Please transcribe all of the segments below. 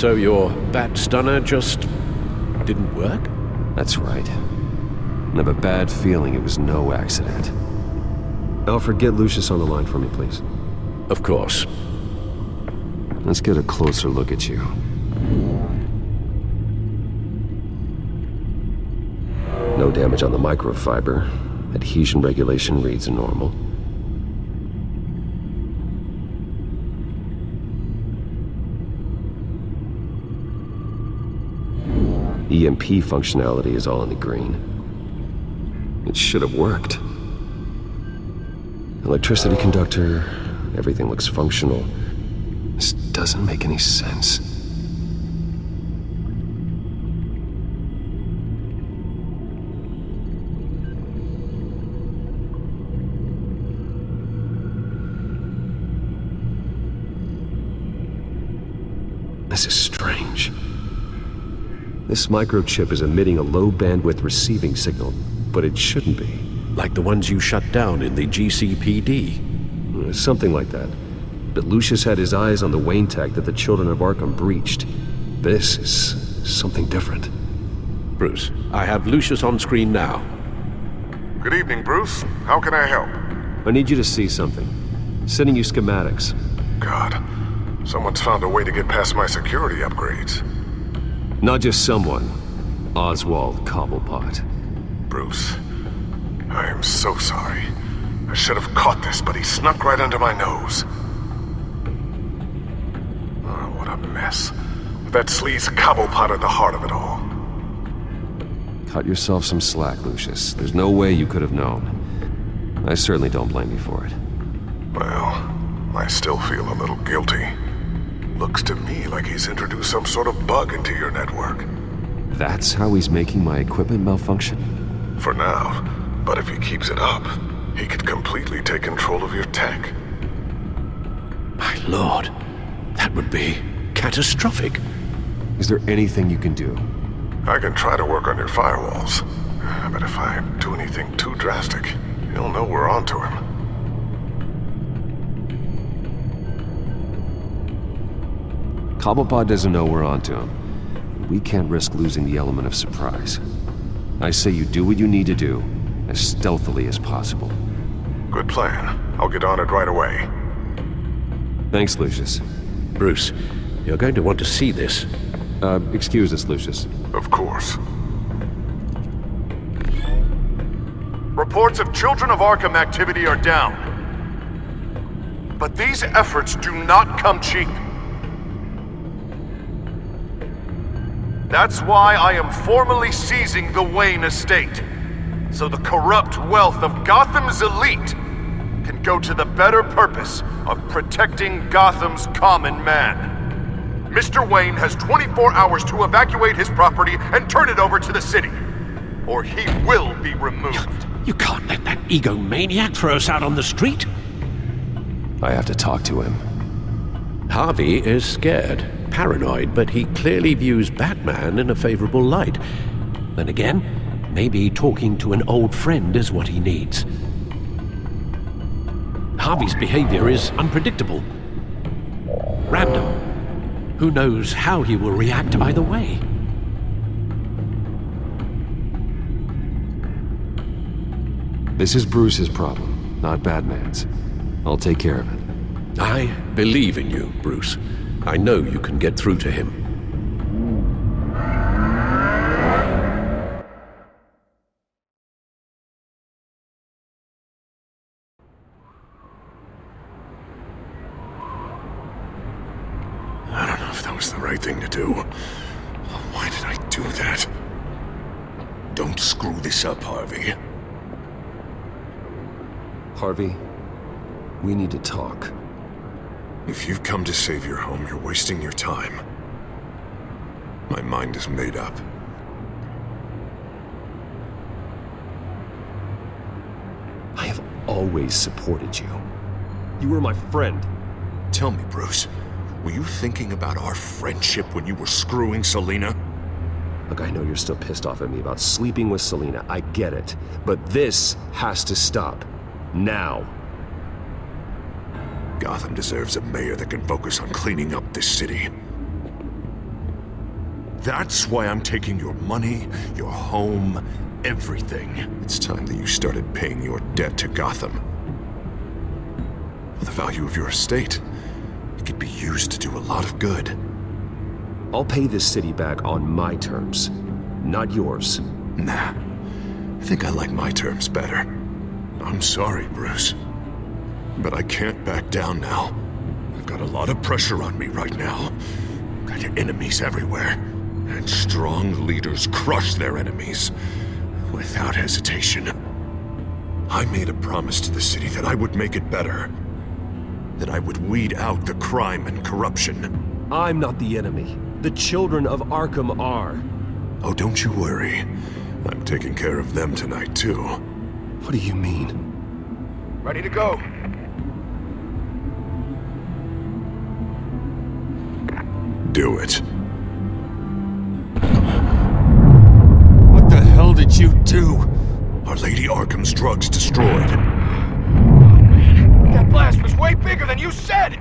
So your bat stunner just didn't work? That's right. I have a bad feeling it was no accident. Alfred, get Lucius on the line for me, please. Of course. Let's get a closer look at you. No damage on the microfiber. Adhesion regulation reads normal. EMP functionality is all in the green. It should have worked. Electricity conductor, everything looks functional. This doesn't make any sense. This is strange. This microchip is emitting a low-bandwidth receiving signal, but it shouldn't be. Like the ones you shut down in the GCPD? Something like that. But Lucius had his eyes on the Wayne tech that the Children of Arkham breached. This is something different. Bruce, I have Lucius on screen now. Good evening, Bruce. How can I help? I need you to see something. Sending you schematics. God, someone's found a way to get past my security upgrades. Not just someone. Oswald Cobblepot. Bruce, I am so sorry. I should have caught this, but he snuck right under my nose. Oh, what a mess. With that sleaze Cobblepot at the heart of it all. Cut yourself some slack, Lucius. There's no way you could have known. I certainly don't blame you for it. Well, I still feel a little guilty. Looks to me like he's introduced some sort of bug into your network. That's how he's making my equipment malfunction? For now, but if he keeps it up, he could completely take control of your tech. My lord, that would be catastrophic. Is there anything you can do? I can try to work on your firewalls, but if I do anything too drastic, he'll know we're onto him. Cobblepot doesn't know we're onto him. We can't risk losing the element of surprise. I say you do what you need to do, as stealthily as possible. Good plan. I'll get on it right away. Thanks, Lucius. Bruce, you're going to want to see this. Excuse us, Lucius. Of course. Reports of Children of Arkham activity are down. But these efforts do not come cheap. That's why I am formally seizing the Wayne estate, so the corrupt wealth of Gotham's elite can go to the better purpose of protecting Gotham's common man. Mr. Wayne has 24 hours to evacuate his property and turn it over to the city, or he will be removed. You can't let that egomaniac throw us out on the street. I have to talk to him. Harvey is scared, paranoid, but he clearly views Batman in a favorable light. Then again, maybe talking to an old friend is what he needs. Harvey's behavior is unpredictable. Random. Who knows how he will react either way? This is Bruce's problem, not Batman's. I'll take care of it. I believe in you, Bruce. I know you can get through to him. I don't know if that was the right thing to do. Why did I do that? Don't screw this up, Harvey. Harvey, we need to talk. If you've come to save your home, you're wasting your time. My mind is made up. I have always supported you. You were my friend. Tell me, Bruce, were you thinking about our friendship when you were screwing Selina? Look, I know you're still pissed off at me about sleeping with Selina. I get it. But this has to stop. Now. Gotham deserves a mayor that can focus on cleaning up this city. That's why I'm taking your money, your home, everything. It's time that you started paying your debt to Gotham. For the value of your estate, it could be used to do a lot of good. I'll pay this city back on my terms, not yours. Nah, I think I like my terms better. I'm sorry, Bruce, but I can't back down now. I've got a lot of pressure on me right now. Got enemies everywhere, and strong leaders crush their enemies without hesitation. I made a promise to the city that I would make it better, that I would weed out the crime and corruption. I'm not the enemy. The children of Arkham are. Oh, don't you worry. I'm taking care of them tonight, too. What do you mean? Ready to go. Do it. What the hell did you do? Are Lady Arkham's drugs destroyed? That blast was way bigger than you said!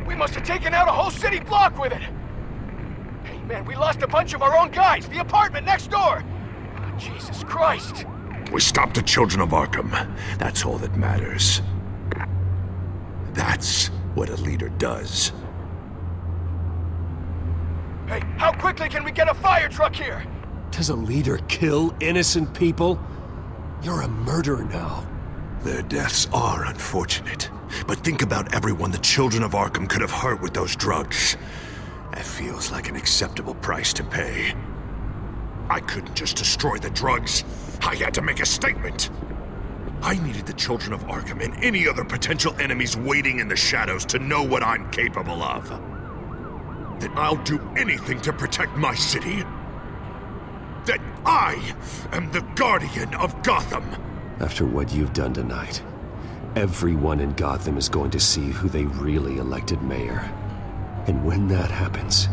We must have taken out a whole city block with it! Hey man, we lost a bunch of our own guys! The apartment next door! Oh, Jesus Christ! We stopped the children of Arkham. That's all that matters. That's what a leader does. Hey, how quickly can we get a fire truck here? Does a leader kill innocent people? You're a murderer now. Their deaths are unfortunate, but think about everyone the children of Arkham could have hurt with those drugs. That feels like an acceptable price to pay. I couldn't just destroy the drugs. I had to make a statement. I needed the children of Arkham and any other potential enemies waiting in the shadows to know what I'm capable of. That I'll do anything to protect my city. That I am the guardian of Gotham. After what you've done tonight, everyone in Gotham is going to see who they really elected mayor. And when that happens,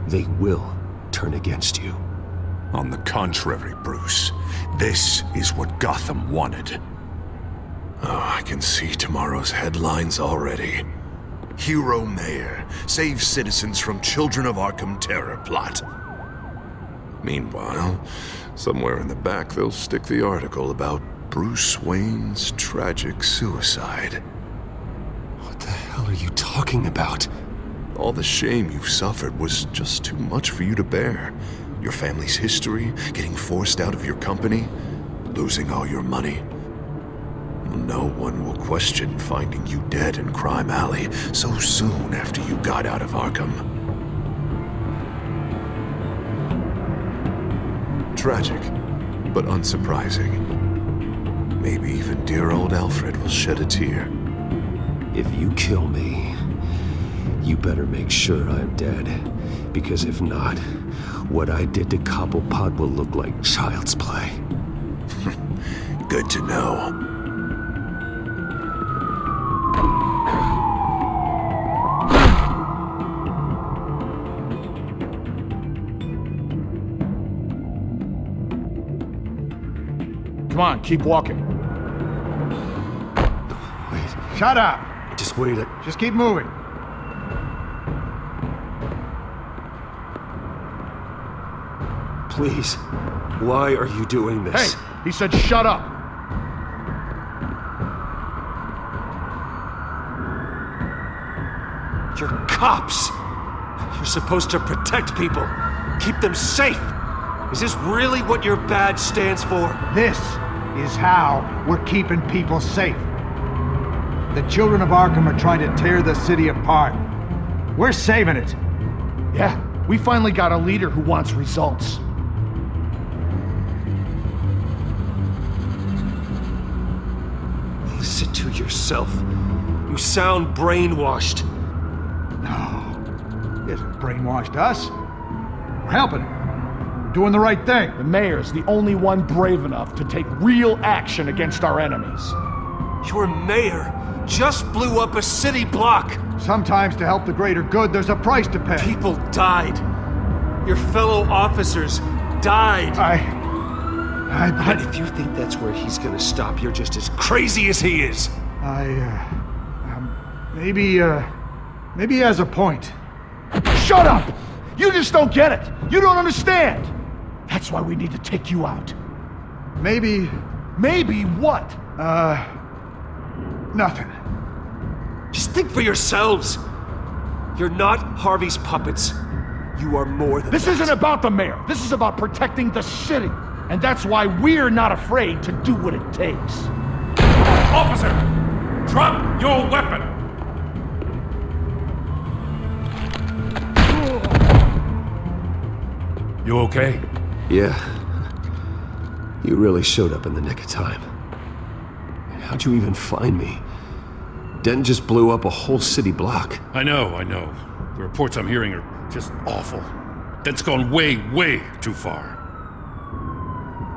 they will turn against you. On the contrary, Bruce, this is what Gotham wanted. Oh, I can see tomorrow's headlines already. Hero Mayor saves citizens from Children of Arkham terror plot. Meanwhile, somewhere in the back they'll stick the article about Bruce Wayne's tragic suicide. What the hell are you talking about? All the shame you've suffered was just too much for you to bear. Your family's history, getting forced out of your company, losing all your money. No one will question finding you dead in Crime Alley so soon after you got out of Arkham. Tragic, but unsurprising. Maybe even dear old Alfred will shed a tear. If you kill me, you better make sure I'm dead. Because if not, what I did to Cobblepot will look like child's play. Good to know. Come on, keep walking. Wait, Shut up! just wait. Just keep moving. Please, why are you doing this? Hey, he said shut up! You're cops! You're supposed to protect people, keep them safe! Is this really what your badge stands for? This is how we're keeping people safe. The children of Arkham are trying to tear the city apart. We're saving it. Yeah, we finally got a leader who wants results. Listen to yourself. You sound brainwashed. No, he hasn't brainwashed us. We're helping. We're doing the right thing. The mayor's the only one brave enough to take real action against our enemies. Your mayor just blew up a city block. Sometimes to help the greater good, there's a price to pay. People died. Your fellow officers died. And if you think that's where he's gonna stop, you're just as crazy as he is. Maybe he has a point. Shut up! You just don't get it. You don't understand. That's why we need to take you out. Maybe... Maybe what? Nothing. Just think for yourselves. You're not Harvey's puppets. You are more than This that. isn't about the mayor. This is about protecting the city. And that's why we're not afraid to do what it takes. Officer! Drop your weapon! You okay? Yeah. You really showed up in the nick of time. How'd you even find me? Den just blew up a whole city block. I know. The reports I'm hearing are just awful. Den's gone way, way too far.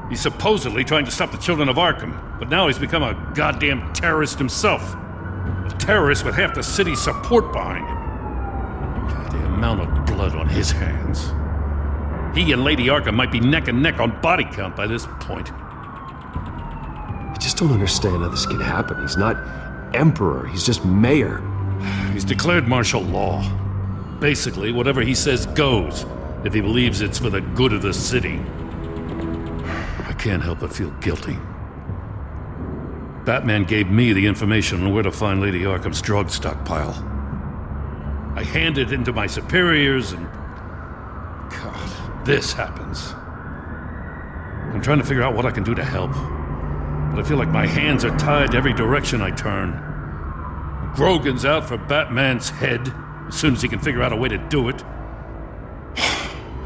He's supposedly trying to stop the children of Arkham, but now he's become a goddamn terrorist himself. A terrorist with half the city's support behind him. God, the amount of blood on his hands. He and Lady Arkham might be neck and neck on body count by this point. I just don't understand how this could happen. He's not emperor, he's just mayor. He's declared martial law. Basically, whatever he says goes, if he believes it's for the good of the city. I can't help but feel guilty. Batman gave me the information on where to find Lady Arkham's drug stockpile. I handed it into my superiors and... God, this happens. I'm trying to figure out what I can do to help. But I feel like my hands are tied every direction I turn. Grogan's out for Batman's head as soon as he can figure out a way to do it.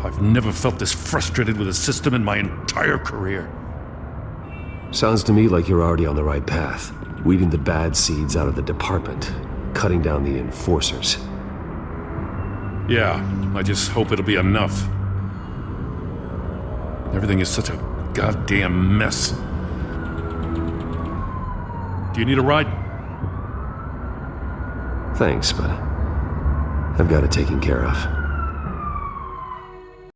I've never felt this frustrated with a system in my entire career. Sounds to me like you're already on the right path. Weeding the bad seeds out of the department. Cutting down the enforcers. Yeah, I just hope it'll be enough. Everything is such a goddamn mess. Do you need a ride? Thanks, but I've got it taken care of.